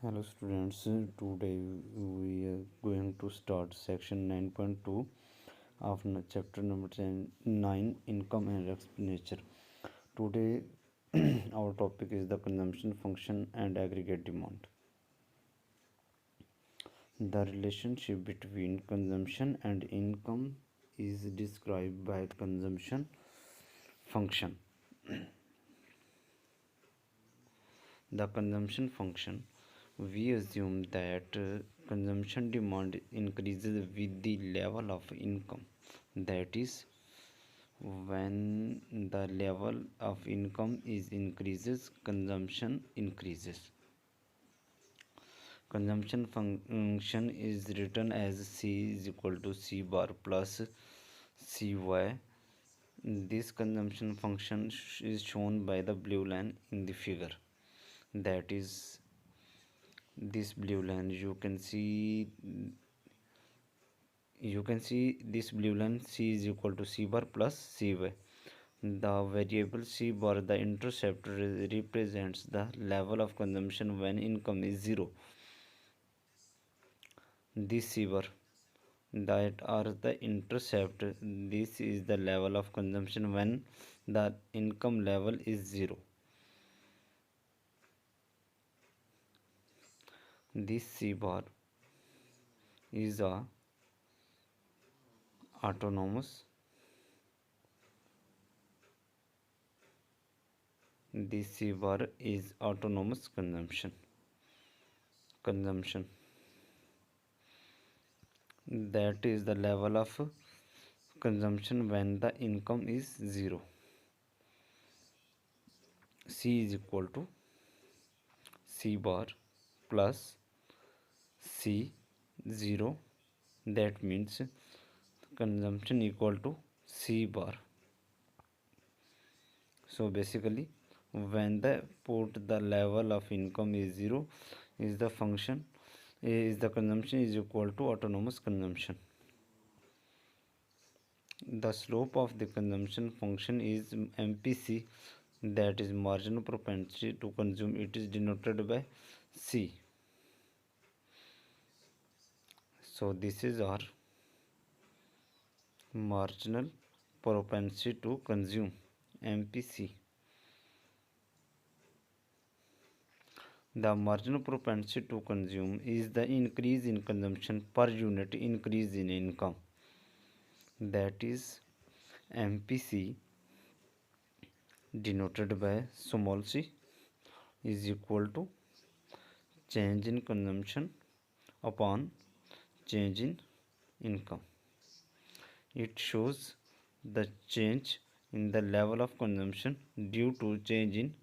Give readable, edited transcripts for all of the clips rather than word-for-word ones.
Hello students, today we are going to start section 9.2 of chapter number 9, income and expenditure. Today our topic is the consumption function and aggregate demand. The relationship between consumption and income is described by consumption function. The consumption function, we assume that consumption demand increases with the level of income. That is, when the level of income is increases, consumption increases. Consumption function is written as C is equal to C bar plus Cy. This consumption function is shown by the blue line in the figure. That is this blue line. You can see this blue line. C is equal to C bar plus Cy. The variable C bar, the intercept, represents the level of consumption when income is zero. This C bar, that are the intercept, this is the level of consumption when the income level is zero. This C bar is a autonomous this C bar is autonomous consumption, that is the level of consumption when the income is zero. C is equal to C bar plus C 0, that means consumption equal to C bar. So basically, when the level of income is zero, is the consumption is equal to autonomous consumption. The slope of the consumption function is MPC, that is marginal propensity to consume. It is denoted by C. So this is our marginal propensity to consume, MPC. The marginal propensity to consume is the increase in consumption per unit increase in income. That is MPC, denoted by small c, is equal to change in consumption upon change in income. It shows the change in the level of consumption due to change in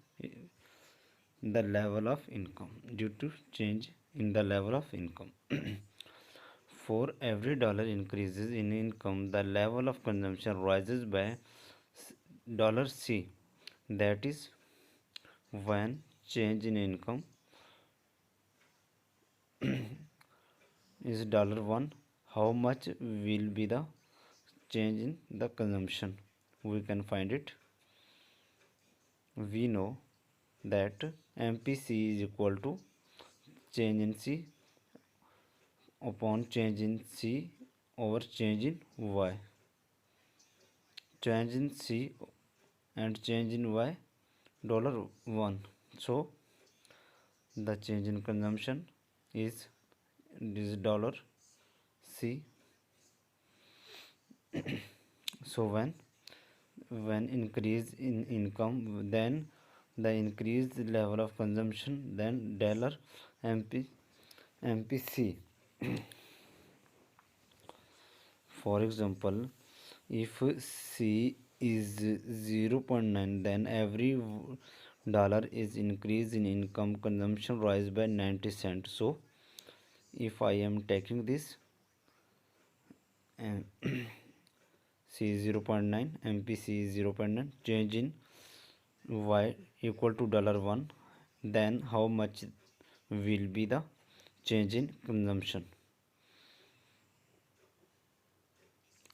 the level of income. For every dollar increases in income, the level of consumption rises by $C. That is, when change in income is $1, how much will be the change in the consumption? We can find it. We know that MPC is equal to change in C upon change in C over change in Y. Change in C and change in Y, $1. So the change in consumption is this $C. So when increase in income, then the increased level of consumption, then MPC. For example, if C is 0.9, then every dollar is increase in income, consumption rise by 90 cents. So if I am taking this C is 0.9, MPC is 0.9, change in Y equal to $1, then how much will be the change in consumption?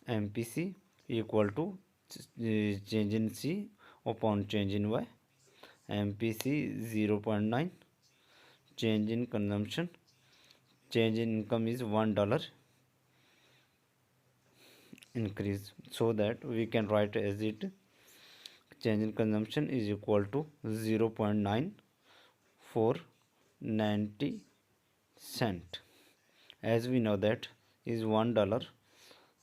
MPC equal to change in C upon change in Y. MPC 0.9, change in consumption, change in income is $1 increase, so that we can write as it change in consumption is equal to 0.9490 cent. As we know that is $1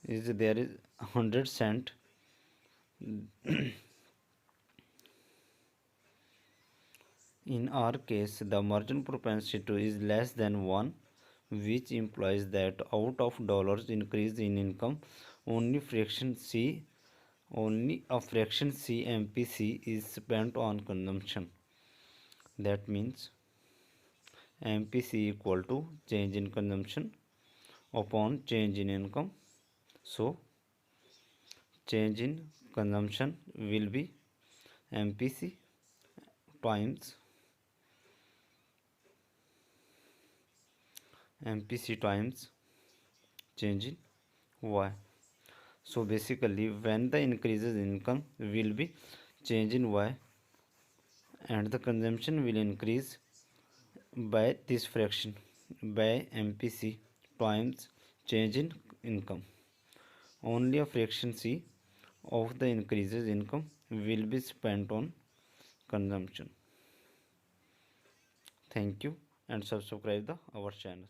is there is 100 cent. In our case, the margin propensity is less than 1, which implies that out of dollars increase in income, only a fraction C MPC is spent on consumption. That means MPC equal to change in consumption upon change in income. So change in consumption will be MPC times change in Y. So basically when the increases in income will be change in Y, and the consumption will increase by this fraction by MPC times change in income. Only a fraction C of the increases income will be spent on consumption. Thank you, and subscribe the our channel.